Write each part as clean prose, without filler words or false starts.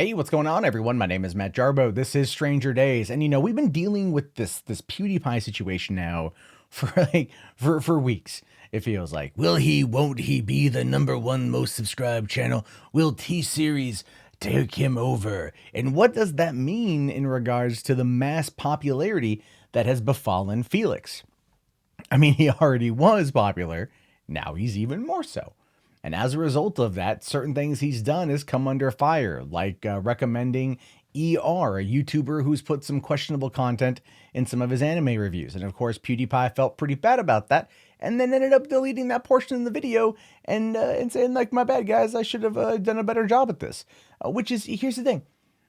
Hey, what's going on, everyone? My name is Matt Jarbo. This is Stranger Days, and we've been dealing with this PewDiePie situation now for for weeks. It feels like, will he? Won't he be the #1 most subscribed channel? Will TSeries take him over? And what does that mean in regards to the mass popularity that has befallen Felix? I mean, he already was popular. Now he's even more so. And as a result of that, certain things he's done has come under fire, like recommending ER, a YouTuber who's put some questionable content in some of his anime reviews. And of course, PewDiePie felt pretty bad about that and then ended up deleting that portion of the video and saying, like, my bad, guys, I should have done a better job at this. Which is, here's the thing.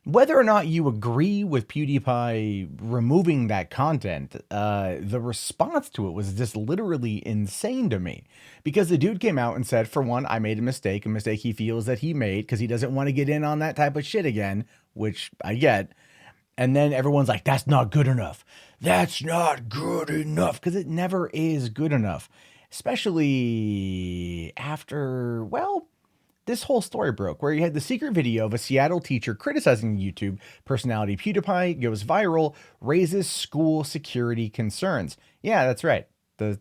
Whether or not you agree with PewDiePie removing that content, the response to it was just literally insane to me. Because the dude came out and said, for one, I made a mistake he feels that he made because he doesn't want to get in on that type of shit again, which I get. And then everyone's like, that's not good enough. That's not good enough, because it never is good enough. Especially after, well, this whole story broke, where you had the secret video of a Seattle teacher criticizing YouTube personality PewDiePie goes viral, raises school security concerns. Yeah, that's right. The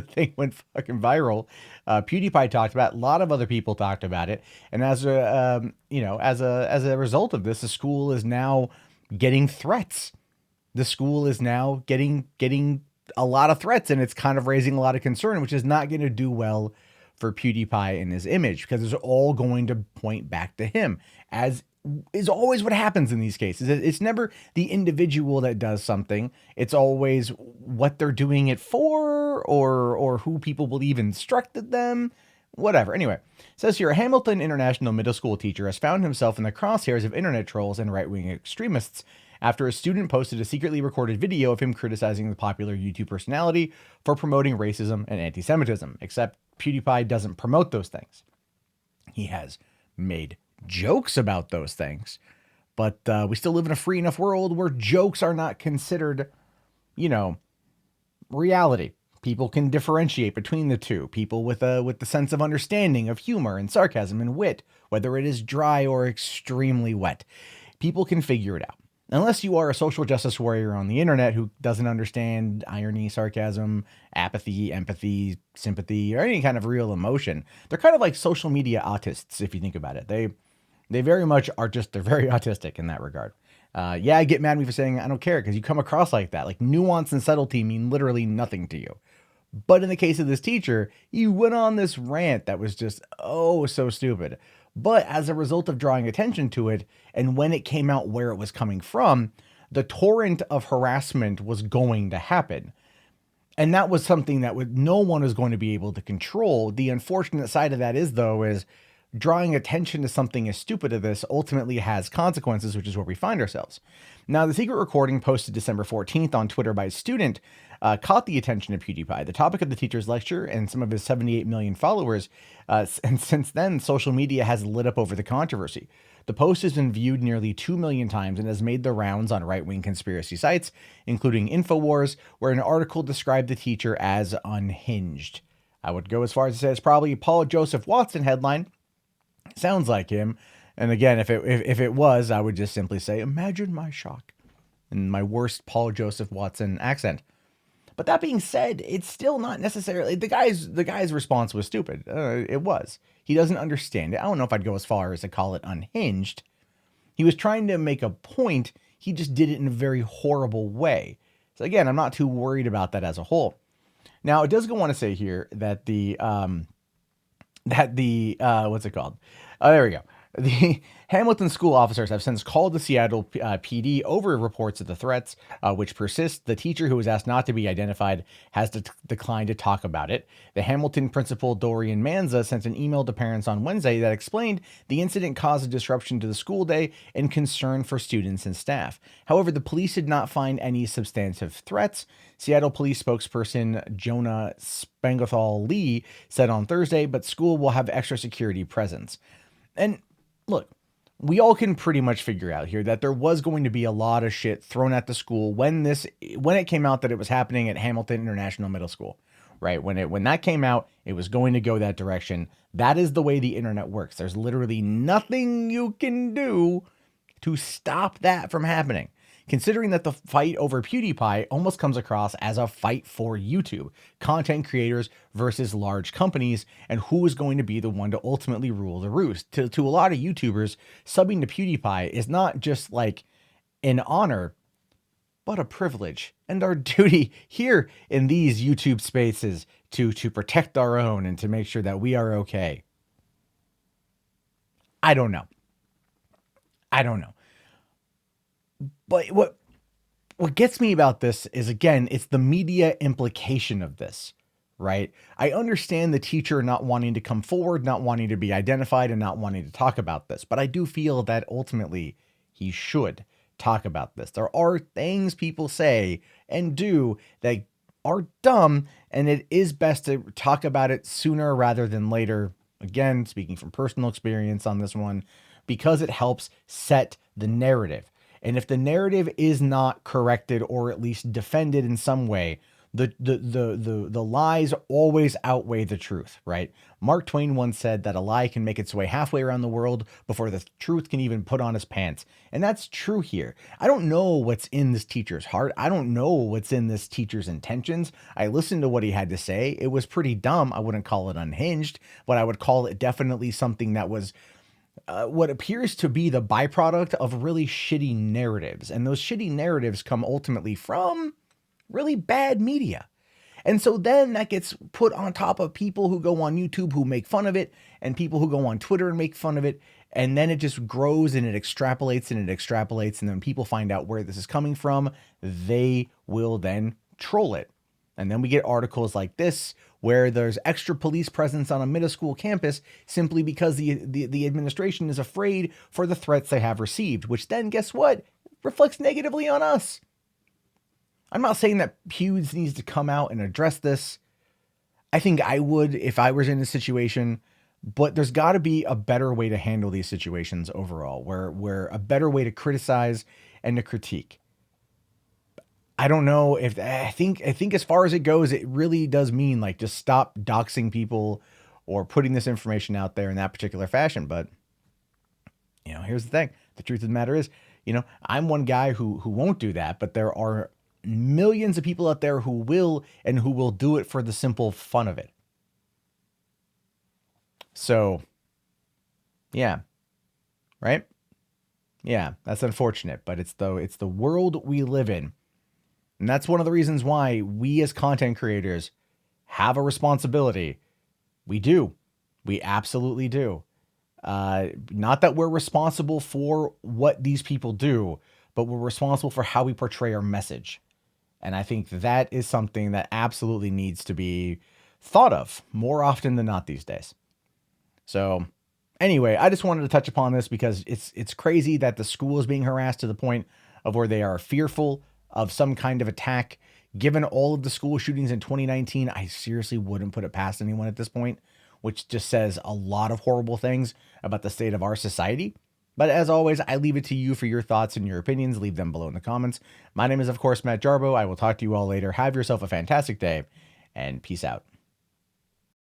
thing went fucking viral. PewDiePie talked about it. A lot of other people talked about it, and as a as a result of this, the school is now getting threats. The school is now getting a lot of threats, and it's kind of raising a lot of concern, which is not going to do well for PewDiePie and his image, because it's all going to point back to him, as is always what happens in these cases. It's never the individual that does something. It's always what they're doing it for, or who people believe instructed them, whatever. Anyway, it says here, a Hamilton International middle school teacher has found himself in the crosshairs of internet trolls and right-wing extremists after a student posted a secretly recorded video of him criticizing the popular YouTube personality for promoting racism and anti-Semitism, except PewDiePie doesn't promote those things. He has made jokes about those things, but we still live in a free enough world where jokes are not considered, reality. People can differentiate between the two. People with the sense of understanding of humor and sarcasm and wit, whether it is dry or extremely wet, people can figure it out. Unless you are a social justice warrior on the internet who doesn't understand irony, sarcasm, apathy, empathy, sympathy, or any kind of real emotion. They're kind of like social media autists, if you think about it. They very much are they're very autistic in that regard. Yeah, get mad at me for saying I don't care, because you come across like that. Like, nuance and subtlety mean literally nothing to you. But in the case of this teacher, he went on this rant that was just, oh, so stupid. But as a result of drawing attention to it, and when it came out where it was coming from, the torrent of harassment was going to happen. And that was something that no one was going to be able to control. The unfortunate side of that is drawing attention to something as stupid as this ultimately has consequences, which is where we find ourselves. Now, the secret recording posted December 14th on Twitter by a student caught the attention of PewDiePie, the topic of the teacher's lecture, and some of his 78 million followers. And since then, social media has lit up over the controversy. The post has been viewed nearly 2 million times and has made the rounds on right-wing conspiracy sites, including InfoWars, where an article described the teacher as unhinged. I would go as far as to say it's probably a Paul Joseph Watson headline. Sounds like him. And again, if it was, I would just simply say, imagine my shock in my worst Paul Joseph Watson accent. But that being said, it's still not necessarily the guy's response was stupid. It was. He doesn't understand it. I don't know if I'd go as far as to call it unhinged. He was trying to make a point. He just did it in a very horrible way. So again, I'm not too worried about that as a whole. Now, it does go on to say here that what's it called? Oh, there we go. The Hamilton school officers have since called the Seattle PD over reports of the threats, which persist. The teacher, who was asked not to be identified, has declined to talk about it. The Hamilton principal, Dorian Manza, sent an email to parents on Wednesday that explained the incident caused a disruption to the school day and concern for students and staff. However, the police did not find any substantive threats. Seattle police spokesperson Jonah Spangothal Lee said on Thursday, but school will have extra security presence. And look, we all can pretty much figure out here that there was going to be a lot of shit thrown at the school when it came out that it was happening at Hamilton International Middle School. right? When that came out, it was going to go that direction. That is the way the internet works. There's literally nothing you can do to stop that from happening. Considering that the fight over PewDiePie almost comes across as a fight for YouTube, content creators versus large companies, and who is going to be the one to ultimately rule the roost. To a lot of YouTubers, subbing to PewDiePie is not just like an honor, but a privilege, and our duty here in these YouTube spaces to protect our own and to make sure that we are okay. I don't know. But what gets me about this is, again, it's the media implication of this, right? I understand the teacher not wanting to come forward, not wanting to be identified, and not wanting to talk about this, but I do feel that ultimately he should talk about this. There are things people say and do that are dumb, and it is best to talk about it sooner rather than later. Again, speaking from personal experience on this one, because it helps set the narrative. And if the narrative is not corrected or at least defended in some way, the lies always outweigh the truth, right? Mark Twain once said that a lie can make its way halfway around the world before the truth can even put on his pants. And that's true here. I don't know what's in this teacher's heart. I don't know what's in this teacher's intentions. I listened to what he had to say. It was pretty dumb. I wouldn't call it unhinged, but I would call it definitely something that was what appears to be the byproduct of really shitty narratives. And those shitty narratives come ultimately from really bad media. And so then that gets put on top of people who go on YouTube who make fun of it, and people who go on Twitter and make fun of it. And then it just grows and it extrapolates and it extrapolates. And then people find out where this is coming from. They will then troll it. And then we get articles like this where there's extra police presence on a middle school campus simply because the administration is afraid for the threats they have received, which then, guess what? Reflects negatively on us. I'm not saying that Pewds needs to come out and address this. I think I would if I was in a situation, but there's got to be a better way to handle these situations overall, where a better way to criticize and to critique. I don't know if I think as far as it goes, it really does mean like just stop doxing people or putting this information out there in that particular fashion. But here's the thing. The truth of the matter is, I'm one guy who won't do that, but there are millions of people out there who will, and who will do it for the simple fun of it. So, yeah, right? Yeah, that's unfortunate, but it's the world we live in. And that's one of the reasons why we as content creators have a responsibility. We do. We absolutely do. Not that we're responsible for what these people do, but we're responsible for how we portray our message. And I think that is something that absolutely needs to be thought of more often than not these days. So anyway, I just wanted to touch upon this because it's crazy that the school is being harassed to the point of where they are fearful of some kind of attack. Given all of the school shootings in 2019, I seriously wouldn't put it past anyone at this point, which just says a lot of horrible things about the state of our society. But as always, I leave it to you for your thoughts and your opinions. Leave them below in the comments. My name is, of course, Matt Jarbo. I will talk to you all later. Have yourself a fantastic day, and peace out.